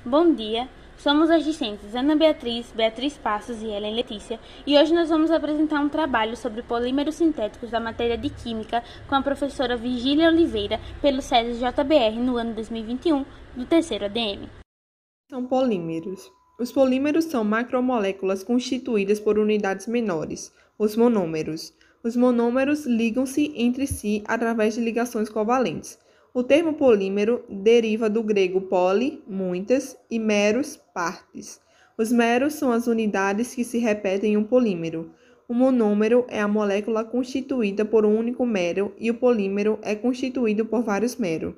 Bom dia, somos as discentes Ana Beatriz, Beatriz Passos e Helen Letícia, e hoje nós vamos apresentar um trabalho sobre polímeros sintéticos da matéria de Química com a professora Virgília Oliveira, pelo SESI JBR no ano 2021, do terceiro ADM. São polímeros. Os polímeros são macromoléculas constituídas por unidades menores, os monômeros. Os monômeros ligam-se entre si através de ligações covalentes. O termo polímero deriva do grego poli, muitas, e meros, partes. Os meros são as unidades que se repetem em um polímero. O monômero é a molécula constituída por um único mero e o polímero é constituído por vários meros.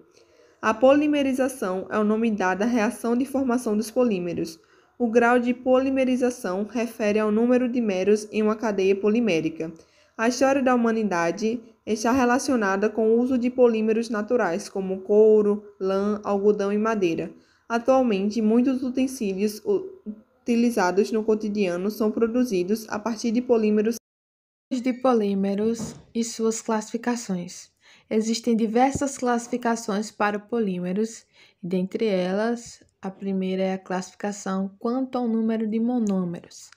A polimerização é o nome dado à reação de formação dos polímeros. O grau de polimerização refere ao número de meros em uma cadeia polimérica. A história da humanidade está relacionada com o uso de polímeros naturais, como couro, lã, algodão e madeira. Atualmente, muitos utensílios utilizados no cotidiano são produzidos a partir de polímeros. De polímeros e suas classificações. Existem diversas classificações para polímeros, e dentre elas, a primeira é a classificação quanto ao número de monômeros.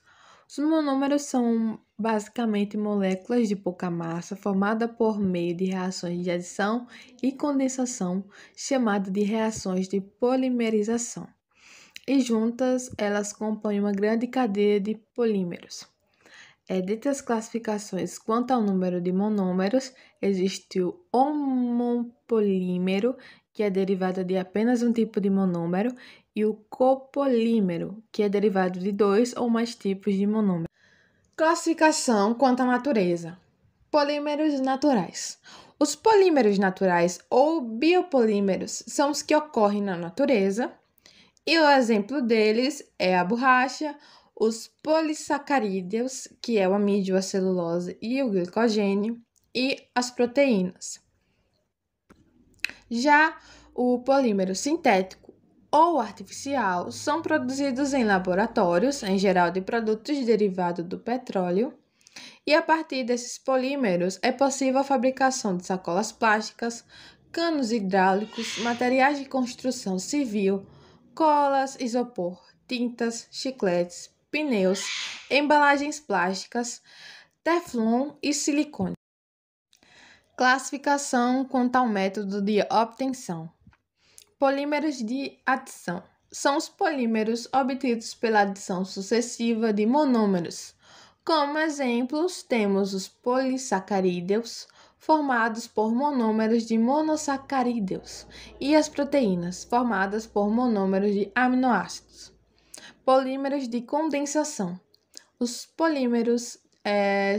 Os monômeros são basicamente moléculas de pouca massa formadas por meio de reações de adição e condensação, chamadas de reações de polimerização. E juntas, elas compõem uma grande cadeia de polímeros. Dentre as classificações quanto ao número de monômeros, existe o homopolímero, que é derivado de apenas um tipo de monômero, e o copolímero, que é derivado de dois ou mais tipos de monômero. Classificação quanto à natureza. Polímeros naturais. Os polímeros naturais ou biopolímeros são os que ocorrem na natureza, e o exemplo deles é a borracha, os polissacarídeos, que é o amídio, a celulose e o glicogênio, e as proteínas. Já o polímero sintético ou artificial são produzidos em laboratórios, em geral de produtos derivados do petróleo, e a partir desses polímeros é possível a fabricação de sacolas plásticas, canos hidráulicos, materiais de construção civil, colas, isopor, tintas, chicletes, pneus, embalagens plásticas, teflon e silicone. Classificação quanto ao método de obtenção. Polímeros de adição. São os polímeros obtidos pela adição sucessiva de monômeros. Como exemplos, temos os polissacarídeos, formados por monômeros de monossacarídeos, e as proteínas, formadas por monômeros de aminoácidos. Polímeros de condensação. Os polímeros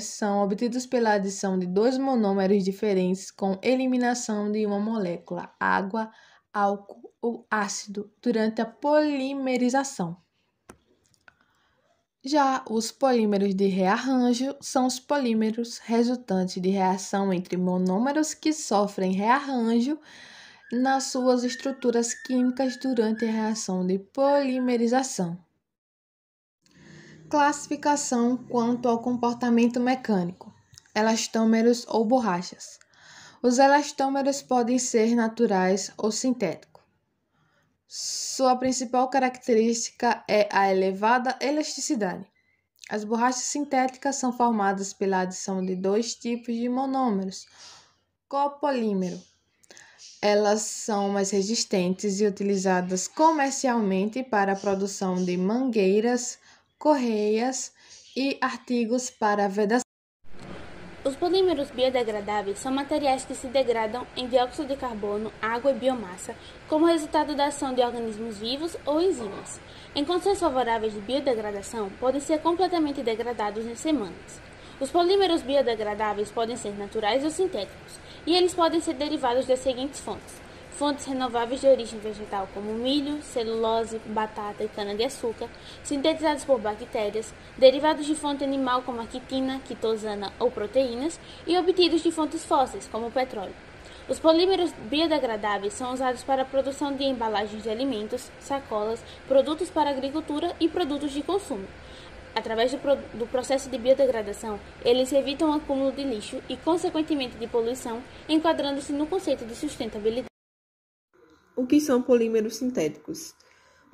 são obtidos pela adição de dois monômeros diferentes com eliminação de uma molécula, água, álcool ou ácido, durante a polimerização. Já os polímeros de rearranjo são os polímeros resultantes de reação entre monômeros que sofrem rearranjo nas suas estruturas químicas durante a reação de polimerização. Classificação quanto ao comportamento mecânico. Elastômeros ou borrachas. Os elastômeros podem ser naturais ou sintéticos. Sua principal característica é a elevada elasticidade. As borrachas sintéticas são formadas pela adição de dois tipos de monômeros, copolímero. Elas são mais resistentes e utilizadas comercialmente para a produção de mangueiras, correias e artigos para vedação. Os polímeros biodegradáveis são materiais que se degradam em dióxido de carbono, água e biomassa, como resultado da ação de organismos vivos ou enzimas. Em condições favoráveis de biodegradação, podem ser completamente degradados em semanas. Os polímeros biodegradáveis podem ser naturais ou sintéticos, e eles podem ser derivados das seguintes fontes: fontes renováveis de origem vegetal como milho, celulose, batata e cana-de-açúcar, sintetizados por bactérias, derivados de fonte animal como a quitina, quitosana ou proteínas, e obtidos de fontes fósseis como o petróleo. Os polímeros biodegradáveis são usados para a produção de embalagens de alimentos, sacolas, produtos para agricultura e produtos de consumo. Através do processo de biodegradação, eles evitam o acúmulo de lixo e, consequentemente, de poluição, enquadrando-se no conceito de sustentabilidade. O que são polímeros sintéticos?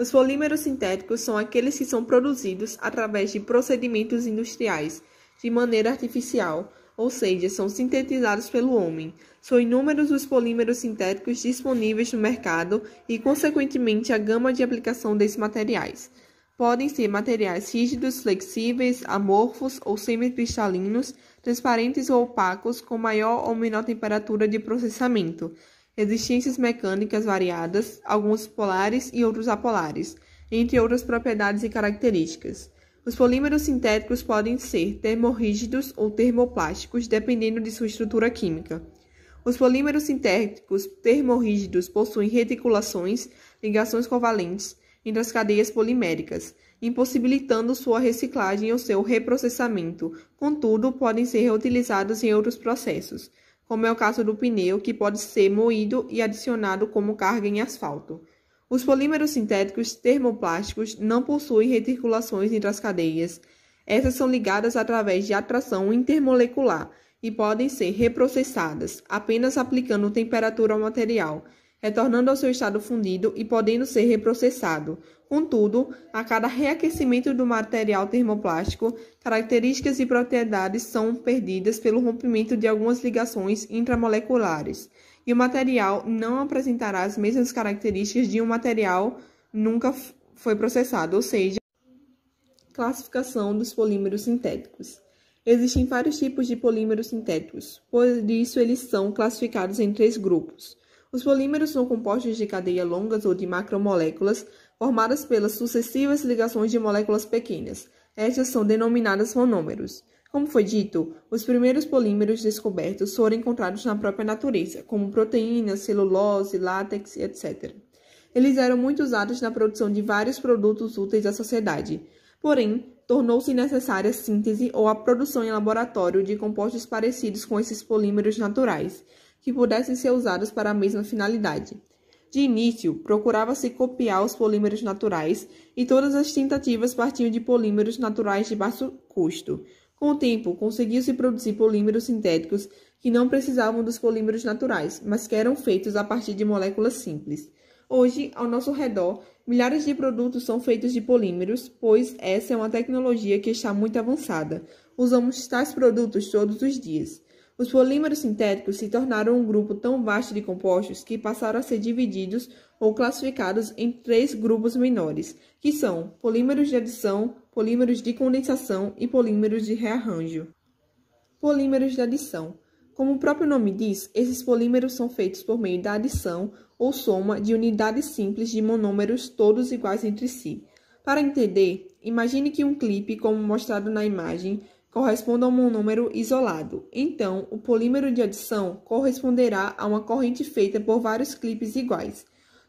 Os polímeros sintéticos são aqueles que são produzidos através de procedimentos industriais, de maneira artificial, ou seja, são sintetizados pelo homem. São inúmeros os polímeros sintéticos disponíveis no mercado e, consequentemente, a gama de aplicação desses materiais. Podem ser materiais rígidos, flexíveis, amorfos ou semicristalinos, transparentes ou opacos, com maior ou menor temperatura de processamento, resistências mecânicas variadas, alguns polares e outros apolares, entre outras propriedades e características. Os polímeros sintéticos podem ser termorrígidos ou termoplásticos, dependendo de sua estrutura química. Os polímeros sintéticos termorrígidos possuem reticulações, ligações covalentes entre as cadeias poliméricas, impossibilitando sua reciclagem ou seu reprocessamento. Contudo, podem ser reutilizados em outros processos, como é o caso do pneu, que pode ser moído e adicionado como carga em asfalto. Os polímeros sintéticos termoplásticos não possuem reticulações entre as cadeias. Essas são ligadas através de atração intermolecular e podem ser reprocessadas, apenas aplicando temperatura ao material, retornando ao seu estado fundido e podendo ser reprocessado. Contudo, a cada reaquecimento do material termoplástico, características e propriedades são perdidas pelo rompimento de algumas ligações intramoleculares, e o material não apresentará as mesmas características de um material nunca foi processado, ou seja, classificação dos polímeros sintéticos. Existem vários tipos de polímeros sintéticos, por isso eles são classificados em 3 grupos. Os polímeros são compostos de cadeia longas ou de macromoléculas, formadas pelas sucessivas ligações de moléculas pequenas. Estas são denominadas monômeros. Como foi dito, os primeiros polímeros descobertos foram encontrados na própria natureza, como proteínas, celulose, látex, etc. Eles eram muito usados na produção de vários produtos úteis à sociedade. Porém, tornou-se necessária a síntese ou a produção em laboratório de compostos parecidos com esses polímeros naturais, que pudessem ser usados para a mesma finalidade. De início, procurava-se copiar os polímeros naturais e todas as tentativas partiam de polímeros naturais de baixo custo. Com o tempo, conseguiu-se produzir polímeros sintéticos que não precisavam dos polímeros naturais, mas que eram feitos a partir de moléculas simples. Hoje, ao nosso redor, milhares de produtos são feitos de polímeros, pois essa é uma tecnologia que está muito avançada. Usamos tais produtos todos os dias. Os polímeros sintéticos se tornaram um grupo tão vasto de compostos que passaram a ser divididos ou classificados em 3 grupos menores, que são polímeros de adição, polímeros de condensação e polímeros de rearranjo. Polímeros de adição. Como o próprio nome diz, esses polímeros são feitos por meio da adição ou soma de unidades simples de monômeros todos iguais entre si. Para entender, imagine que um clipe, como mostrado na imagem, corresponde a um monômero isolado. Então, o polímero de adição corresponderá a uma corrente feita por vários clipes iguais.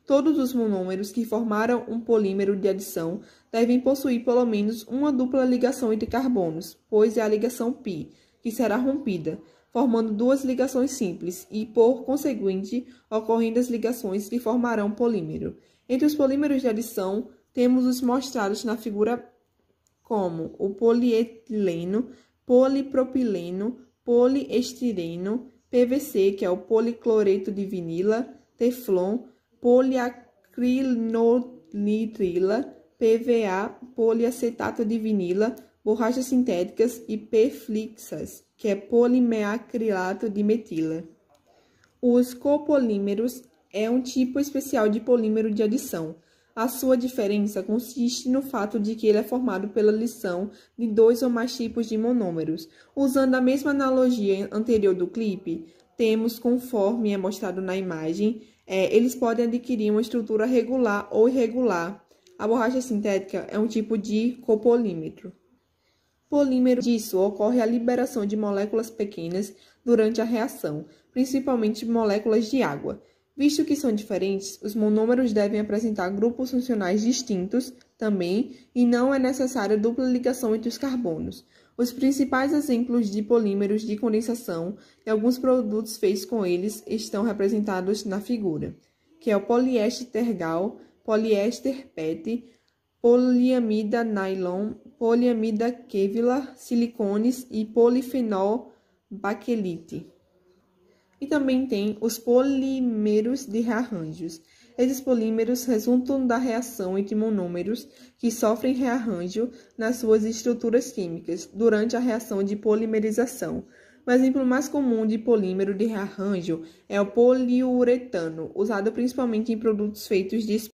Todos os monômeros que formaram um polímero de adição devem possuir pelo menos uma dupla ligação entre carbonos, pois é a ligação π, que será rompida, formando 2 ligações simples e, por conseguinte, ocorrendo as ligações que formarão o polímero. Entre os polímeros de adição, temos os mostrados na figura como o polietileno, polipropileno, poliestireno, PVC, que é o policloreto de vinila, Teflon, poliacrilonitrila, PVA, poliacetato de vinila, borrachas sintéticas e PFLIXAS, que é polimeacrilato de metila. Os copolímeros é um tipo especial de polímero de adição. A sua diferença consiste no fato de que ele é formado pela lição de 2 ou mais tipos de monômeros. Usando a mesma analogia anterior do clipe, temos, conforme é mostrado na imagem, eles podem adquirir uma estrutura regular ou irregular. A borracha sintética é um tipo de copolímero. Polímero disso ocorre a liberação de moléculas pequenas durante a reação, principalmente moléculas de água. Visto que são diferentes, os monômeros devem apresentar grupos funcionais distintos também e não é necessária dupla ligação entre os carbonos. Os principais exemplos de polímeros de condensação e alguns produtos feitos com eles estão representados na figura, que é o poliéster tergal, poliéster PET, poliamida nylon, poliamida kevlar, silicones e polifenol baquelite. E também tem os polímeros de rearranjos. Esses polímeros resultam da reação entre monômeros que sofrem rearranjo nas suas estruturas químicas durante a reação de polimerização. O exemplo mais comum de polímero de rearranjo é o poliuretano, usado principalmente em produtos feitos de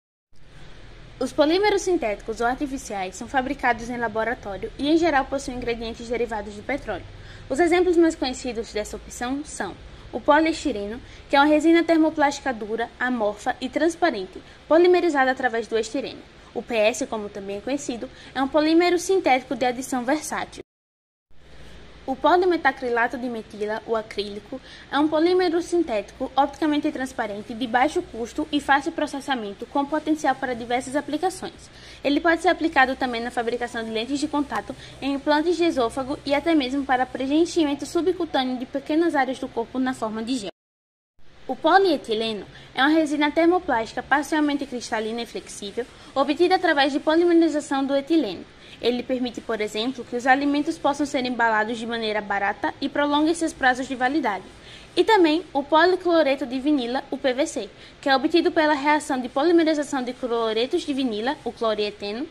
Os polímeros sintéticos ou artificiais são fabricados em laboratório e, em geral, possuem ingredientes derivados de petróleo. Os exemplos mais conhecidos dessa opção são o poliestireno, que é uma resina termoplástica dura, amorfa e transparente, polimerizada através do estireno. O PS, como também é conhecido, é um polímero sintético de adição versátil. O polimetacrilato de metila, o acrílico, é um polímero sintético opticamente transparente de baixo custo e fácil processamento com potencial para diversas aplicações. Ele pode ser aplicado também na fabricação de lentes de contato, em implantes de esôfago e até mesmo para preenchimento subcutâneo de pequenas áreas do corpo na forma de gel. O polietileno é uma resina termoplástica parcialmente cristalina e flexível, obtida através de polimerização do etileno. Ele permite, por exemplo, que os alimentos possam ser embalados de maneira barata e prolongue seus prazos de validade. E também o policloreto de vinila, o PVC, que é obtido pela reação de polimerização de cloretos de vinila, o clorieteno,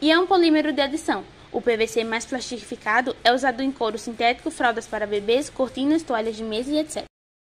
e é um polímero de adição. O PVC mais plastificado é usado em couro sintético, fraldas para bebês, cortinas, toalhas de mesa e etc.